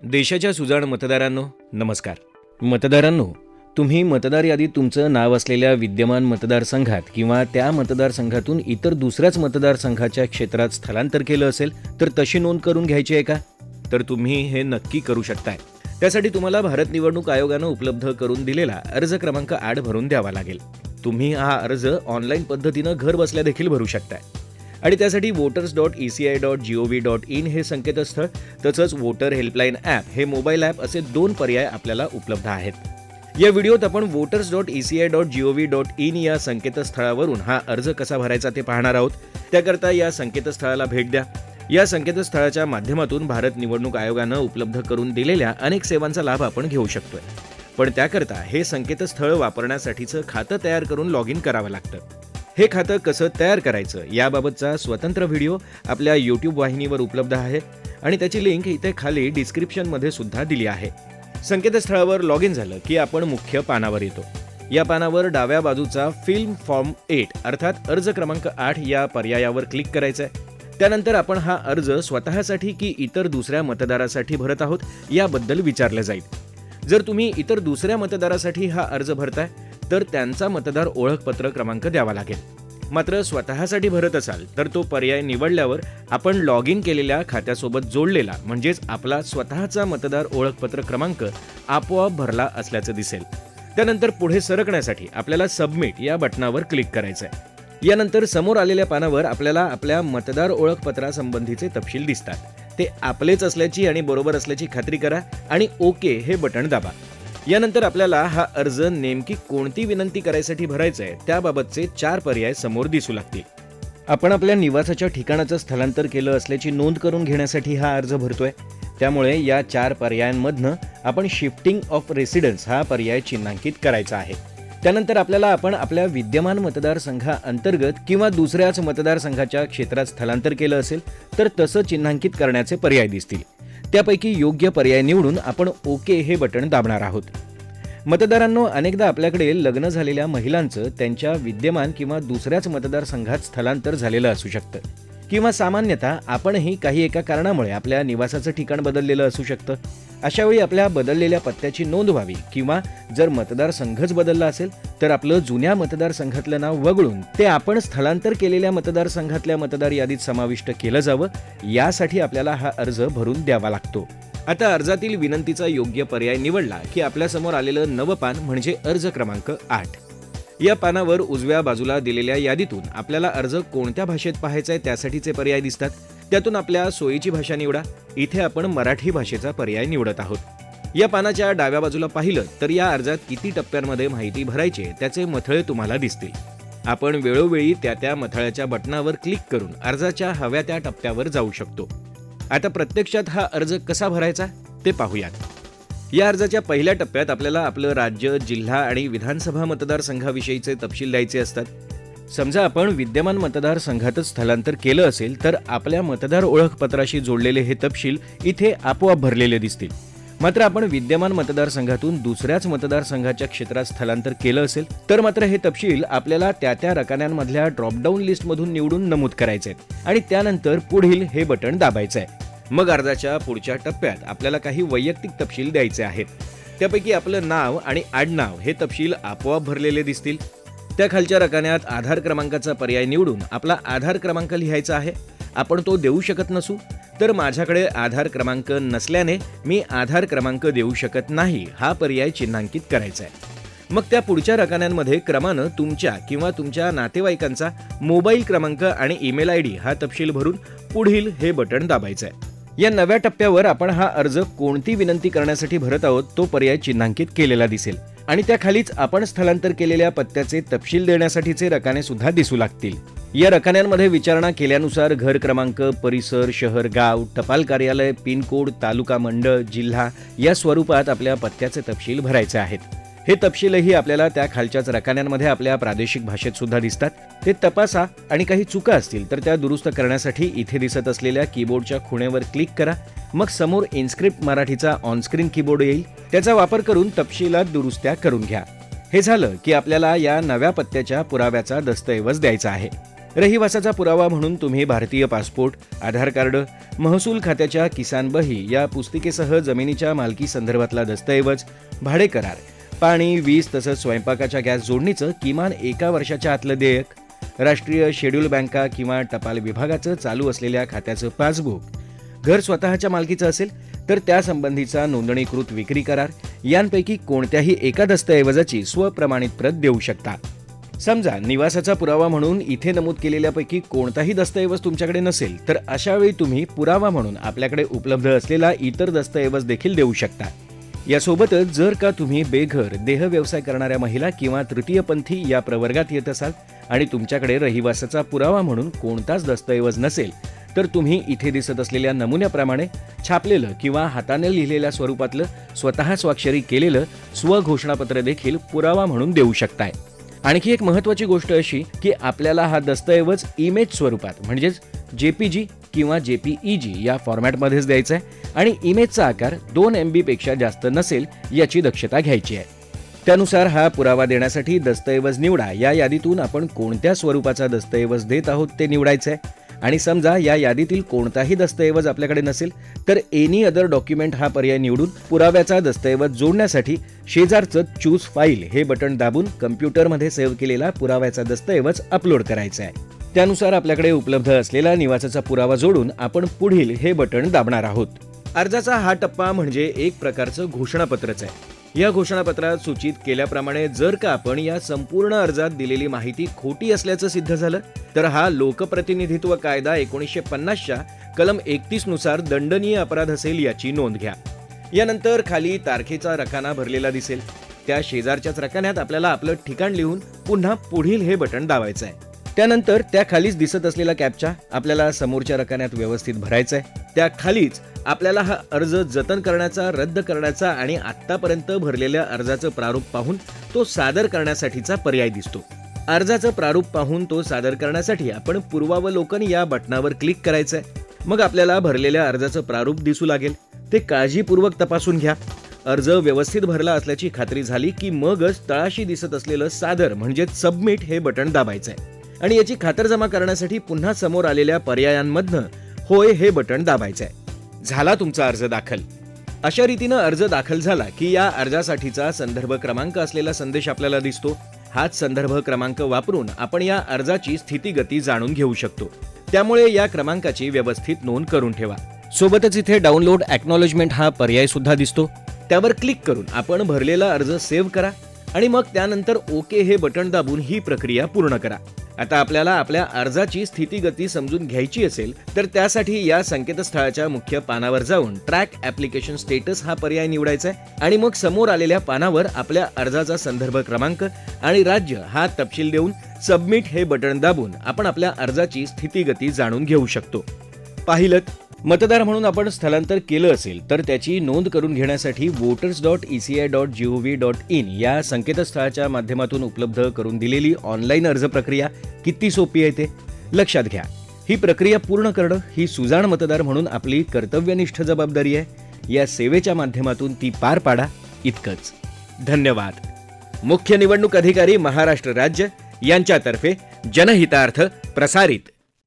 देशाच्या सुजाण मतदारांनो नमस्कार. मतदारांनो, तुम्ही मतदार यादीत तुमचं नाव असलेल्या विद्यमान मतदारसंघात किंवा त्या मतदारसंघातून इतर दुसऱ्याच मतदारसंघाच्या क्षेत्रात स्थलांतर केलं असेल तर तशी नोंद करून घ्यायची आहे का? तर तुम्ही हे नक्की करू शकताय. त्यासाठी तुम्हाला भारत निवडणूक आयोगानं उपलब्ध करून दिलेला अर्ज क्रमांक 8 भरून द्यावा लागेल. तुम्ही हा अर्ज ऑनलाईन पद्धतीनं घर बसल्या देखील भरू शकताय. आणि त्यासाठी voters.eci.gov.in हे संकेतस्थळ तसंच वोटर हेल्पलाईन ॲप हे मोबाईल ॲप असे 2 पर्याय आपल्याला उपलब्ध आहेत. या व्हिडिओत आपण voters.eci.gov.in या संकेतस्थळावरून हा अर्ज कसा भरायचा ते पाहणार आहोत. त्याकरता या संकेतस्थळाला भेट द्या. या संकेतस्थळाच्या माध्यमातून भारत निवडणूक आयोगानं उपलब्ध करून दिलेल्या अनेक सेवांचा लाभ आपण घेऊ शकतोय. पण त्याकरता हे संकेतस्थळ वापरण्यासाठीचं खातं तयार करून लॉग इन करावं लागतं. हे खातं कसं तयार करायचं याबाबतचा स्वतंत्र व्हिडिओ आपल्या YouTube वाहिनीवर उपलब्ध आहे आणि त्याची लिंक इथे खाली डिस्क्रिप्शनमध्ये सुद्धा दिली आहे. संकेतस्थळावर लॉग इन झालं की आपण मुख्य पानावर येतो. या पानावर डाव्या बाजूचा फिल फॉर्म 8 अर्थात अर्ज क्रमांक 8 या पर्यायावर क्लिक करायचं आहे. त्यानंतर आपण हा अर्ज स्वतःसाठी की इतर दुसऱ्या मतदारासाठी भरत आहोत याबद्दल विचारलं जाईल. जर तुम्ही इतर दुसऱ्या मतदारासाठी हा अर्ज भरताय तर त्यांचा मतदार ओळखपत्र क्रमांक द्यावा लागेल. मात्र स्वतःसाठी भरत असाल तर तो पर्याय निवडल्यावर आपण लॉग इन केलेल्या खात्यासोबत जोडलेला म्हणजेच आपला स्वतःचा मतदार ओळखपत्र क्रमांक आपोआप भरला असल्याचं दिसेल. त्यानंतर पुढे सरकण्यासाठी आपल्याला सबमिट या बटनावर क्लिक करायचं आहे. यानंतर समोर आलेल्या पानावर आपल्याला आपल्या मतदार ओळखपत्रासंबंधीचे तपशील दिसतात. ते आपलेच असल्याची आणि बरोबर असल्याची खात्री करा आणि ओके हे बटण दाबा. यानंतर आपल्याला हा अर्ज नेमकी कोणती विनंती करायसाठी भरायचा आहे त्याबाबतचे 4 पर्याय समोर दिसू लागतील. आपण आपल्या निवासाच्या ठिकाणाचं स्थलांतर केलं असल्याची नोंद करून घेण्यासाठी हा अर्ज भरतोय. त्यामुळे या 4 पर्यायांमधनं आपण शिफ्टिंग ऑफ रेसिडेन्स हा पर्याय चिन्हांकित करायचा आहे. त्यानंतर आपण आपल्या विद्यमान मतदारसंघाअंतर्गत किंवा दुसऱ्याच मतदारसंघाच्या क्षेत्रात स्थलांतर केलं असेल तर तसं चिन्हांकित करण्याचे पर्याय दिसतील. त्यापैकी योग्य पर्याय निवडून आपण ओके हे बटण दाबणार आहोत. मतदारांनो, अनेकदा आपल्याकडे लग्न झालेल्या महिलांचं त्यांच्या विद्यमान किंवा दुसऱ्याच मतदारसंघात स्थलांतर झालेलं असू शकतं किंवा सामान्यतः आपणही काही एका कारणामुळे आपल्या निवासाचं ठिकाण बदललेलं असू शकतं. अशावेळी आपल्या बदललेल्या पत्त्याची नोंद व्हावी किंवा जर मतदारसंघच बदलला असेल तर आपलं जुन्या मतदारसंघातलं नाव वगळून ते आपण स्थलांतर केलेल्या मतदारसंघातल्या मतदार यादीत समाविष्ट केलं जावं यासाठी आपल्याला हा अर्ज भरून द्यावा लागतो. आता अर्जातील विनंतीचा योग्य पर्याय निवडला की आपल्यासमोर आलेलं नवं पान म्हणजे अर्ज क्रमांक 8. या पानावर उजव्या बाजूला दिलेल्या यादीतून आपल्याला अर्ज कोणत्या भाषेत पाहायचा आहे त्यासाठीचे पर्याय दिसतात. त्यातून आपल्या सोयीची भाषा निवडा. इथे आपण मराठी भाषेचा पर्याय निवडत आहोत. या पानाच्या डाव्या बाजूला पाहिलं तर या अर्जात किती टप्प्यांमध्ये माहिती भरायची त्याचे मथळे तुम्हाला दिसतील. आपण वेळोवेळी त्या मथळ्याच्या बटनावर क्लिक करून अर्जाच्या हव्या त्या टप्प्यावर जाऊ शकतो. आता प्रत्यक्षात हा अर्ज कसा भरायचा ते पाहूयात. या अर्जाच्या पहिल्या टप्प्यात आपल्याला आपलं राज्य, जिल्हा आणि विधानसभा मतदारसंघाविषयीचे तपशील द्यायचे असतात. समजा आपण विद्यमान मतदारसंघातच स्थलांतर केलं असेल तर आपल्या मतदार ओळखपत्राशी जोडलेले हे तपशील इथे आपोआप भरलेले दिसतील. मात्र आपण विद्यमान मतदारसंघातून दुसऱ्याच मतदारसंघाच्या क्षेत्रात स्थलांतर केलं असेल तर मात्र हे तपशील आपल्याला त्या रकान्यांमधल्या ड्रॉपडाऊन लिस्टमधून निवडून नमूद करायचे आहेत आणि त्यानंतर पुढील हे बटण दाबायचं आहे. मग अर्जाच्या पुढच्या टप्प्यात आपल्याला काही वैयक्तिक तपशील द्यायचे आहेत. त्यापैकी आपलं नाव आणि आडनाव हे तपशील आपोआप भरलेले दिसतील. त्या खालच्या रकान्यात आधार क्रमांकाचा पर्याय निवडून आपला आधार क्रमांक लिहायचा आहे. आपण तो देऊ शकत नसू तर माझ्याकडे आधार क्रमांक नसल्याने मी आधार क्रमांक देऊ शकत नाही हा पर्याय चिन्हांकित करायचा आहे. मग त्या पुढच्या रकान्यांमध्ये क्रमानं तुमच्या किंवा तुमच्या नातेवाईकांचा मोबाईल क्रमांक आणि ईमेल ID हा तपशील भरून पुढील हे बटण दाबायचं आहे. या नव्या टप्प्यावर आपण हा अर्ज कोणती विनंती करण्यासाठी भरत आहोत तो पर्याय चिन्हांकित केलेला दिसेल आणि त्याखालीच आपण स्थलांतर केलेल्या पत्त्याचे तपशील देण्यासाठीचे रकाने सुद्धा दिसू लागतील. या रकान्यांमध्ये विचारणा केल्यानुसार घर क्रमांक, परिसर, शहर, गाव, टपाल कार्यालय, पिनकोड, तालुका मंडळ, जिल्हा या स्वरूपात आपल्या पत्त्याचे तपशील भरायचे आहेत. हे तपशीलही आपल्याला त्या खालच्याच रकान्यांमध्ये आपल्या प्रादेशिक भाषेत सुद्धा दिसतात. ते तपासा आणि काही चुका असतील तर त्या दुरुस्त करण्यासाठी इथे दिसत असलेल्या कीबोर्डच्या खुणेवर क्लिक करा. मग समोर इनस्क्रिप्ट मराठीचा ऑनस्क्रीन कीबोर्ड येईल. त्याचा वापर करून तपशिलात दुरुस्त्या करून घ्या. हे झालं की आपल्याला या नव्या पत्त्याच्या पुराव्याचा दस्तऐवज द्यायचा आहे. रहिवासाचा पुरावा म्हणून तुम्ही भारतीय पासपोर्ट, आधार कार्ड, महसूल खात्याच्या किसान बही या पुस्तिकेसह जमिनीच्या मालकी संदर्भातला दस्तऐवज, भाडे करार, पाणी, वीज तसंच स्वयंपाकाच्या गॅस जोडणीचं किमान 1 वर्षाच्या आतलं देयक, राष्ट्रीय शेड्यूल बँका किंवा टपाल विभागाचं चालू असलेल्या खात्याचं पासबुक, घर स्वतःच्या मालकीचं असेल तर त्यासंबंधीचा नोंदणीकृत विक्री करार यांपैकी कोणत्याही एका दस्तऐवजाची स्वप्रमाणित प्रत देऊ शकता. समजा निवासाचा पुरावा म्हणून इथे नमूद केलेल्यापैकी कोणताही दस्तऐवज तुमच्याकडे नसेल तर अशावेळी तुम्ही पुरावा म्हणून आपल्याकडे उपलब्ध असलेला इतर दस्तऐवज देखील देऊ शकता. यासोबतच जर का तुम्ही बेघर, देह व्यवसाय करणाऱ्या महिला किंवा तृतीयपंथी या प्रवर्गात येत असाल आणि तुमच्याकडे रहिवासाचा पुरावा म्हणून कोणताच दस्तऐवज नसेल तर तुम्ही इथे दिसत असलेल्या नमुन्याप्रमाणे छापलेलं किंवा हाताने लिहिलेल्या स्वरूपातलं स्वतः स्वाक्षरी केलेलं स्वघोषणापत्र देखील पुरावा म्हणून देऊ शकताय. आणखी एक महत्त्वाची गोष्ट अशी की आपल्याला हा दस्तऐवज इमेज स्वरूपात म्हणजेच JPG किंवा JPEG या फॉर्मॅटमध्येच द्यायचा आहे आणि इमेजचा आकार 2 MB पेक्षा जास्त नसेल याची दक्षता घ्यायची आहे. त्यानुसार हा पुरावा देण्यासाठी दस्तऐवज निवडा या यादीतून आपण कोणत्या स्वरूपाचा दस्तऐवज देत आहोत ते निवडायचं आहे. आणि समजा या यादीतील कोणताही दस्तऐवज आपल्याकडे नसेल तर एनी अदर डॉक्युमेंट हा पर्याय निवडून पुराव्याचा दस्तऐवज जोडण्यासाठी शेजारचं चूज फाईल हे बटन दाबून कम्प्युटरमध्ये सेव्ह केलेला पुराव्याचा दस्तऐवज अपलोड करायचा आहे. त्यानुसार आपल्याकडे उपलब्ध असलेला निवासाचा पुरावा जोडून आपण पुढील हे बटन दाबणार आहोत. अर्जाचा हा टप्पा म्हणजे एक प्रकारचं घोषणापत्रच आहे. या घोषणापत्रात सूचित केल्याप्रमाणे जर का आपण या संपूर्ण अर्जात दिलेली माहिती खोटी असल्याचं सिद्ध झालं तर हा लोकप्रतिनिधित्व कायदा 1950च्या कलम 31 नुसार दंडनीय अपराध असेल याची नोंद घ्या. यानंतर खाली तारखेचा रकाना भरलेला दिसेल. त्या शेजारच्याच रकान्यात आपल्याला आपलं ठिकाण लिहून पुन्हा पुढील हे बटन दाबायचं आहे. त्यानंतर त्या खालीच दिसत असलेला कॅप्चा आपल्याला समोरच्या रकान्यात व्यवस्थित भरायचा आहे. त्या खालीच आपल्याला हा अर्ज जतन करण्याचा, रद्द करण्याचा आणि आत्तापर्यंत भरलेल्या अर्जाचं प्रारूप पाहून तो सादर करण्यासाठीचा पर्याय दिसतो. अर्जाचं प्रारूप पाहून तो सादर करण्यासाठी आपण पूर्वावलोकन या बटनावर क्लिक करायचं आहे. मग आपल्याला भरलेल्या अर्जाचं प्रारूप दिसू लागेल. ते काळजीपूर्वक तपासून घ्या. अर्ज व्यवस्थित भरला असल्याची खात्री झाली की मगच तळाशी दिसत असलेलं सादर म्हणजेच सबमिट हे बटन दाबायचं आहे आणि याची खातरजमा करण्यासाठी पुन्हा समोर आलेल्या पर्यायांमधनं होय हे बटन दाबायचं आहे. झाला तुमचा अर्ज दाखल. अशा रीतीनं अर्ज दाखल झाला की या अर्जासाठीचा संदर्भ क्रमांक असलेला संदेश आपल्याला दिसतो. हाच संदर्भ क्रमांक वापरून आपण या अर्जाची स्थितीगती जाणून घेऊ शकतो. त्यामुळे या क्रमांकाची व्यवस्थित नोंद करून ठेवा. सोबतच इथे डाउनलोड ॲक्नॉलेजमेंट हा पर्याय सुद्धा दिसतो. त्यावर क्लिक करून आपण भरलेला अर्ज सेव्ह करा आणि मग त्यानंतर ओके हे बटन दाबून ही प्रक्रिया पूर्ण करा. आता आपल्याला आपल्या अर्जाची स्थितीगती समजून घ्यायची असेल तर त्यासाठी या संकेतस्थळाच्या मुख्य पानावर जाऊन ट्रॅक ॲप्लिकेशन स्टेटस हा पर्याय निवडायचा आहे आणि मग समोर आलेल्या पानावर आपल्या अर्जाचा संदर्भ क्रमांक आणि राज्य हा तपशील देऊन सबमिट हे बटन दाबून आपण आपल्या अर्जाची स्थितीगती जाणून घेऊ शकतो. पाहिलंत, मतदार म्हणून आपण स्थलांतर केलं असेल तर त्याची नोंद करून घेण्यासाठी voters.eci.gov.in या संकेतस्थळाच्या माध्यमातून उपलब्ध करून दिलेली ऑनलाईन अर्ज प्रक्रिया किती सोपी आहे ते लक्षात घ्या. ही प्रक्रिया पूर्ण करणं ही सुजाण मतदार म्हणून आपली कर्तव्यनिष्ठ जबाबदारी आहे. या सेवेच्या माध्यमातून ती पार पाडा. इतकंच. धन्यवाद. मुख्य निवडणूक अधिकारी महाराष्ट्र राज्य यांच्यातर्फे जनहितार्थ प्रसारित.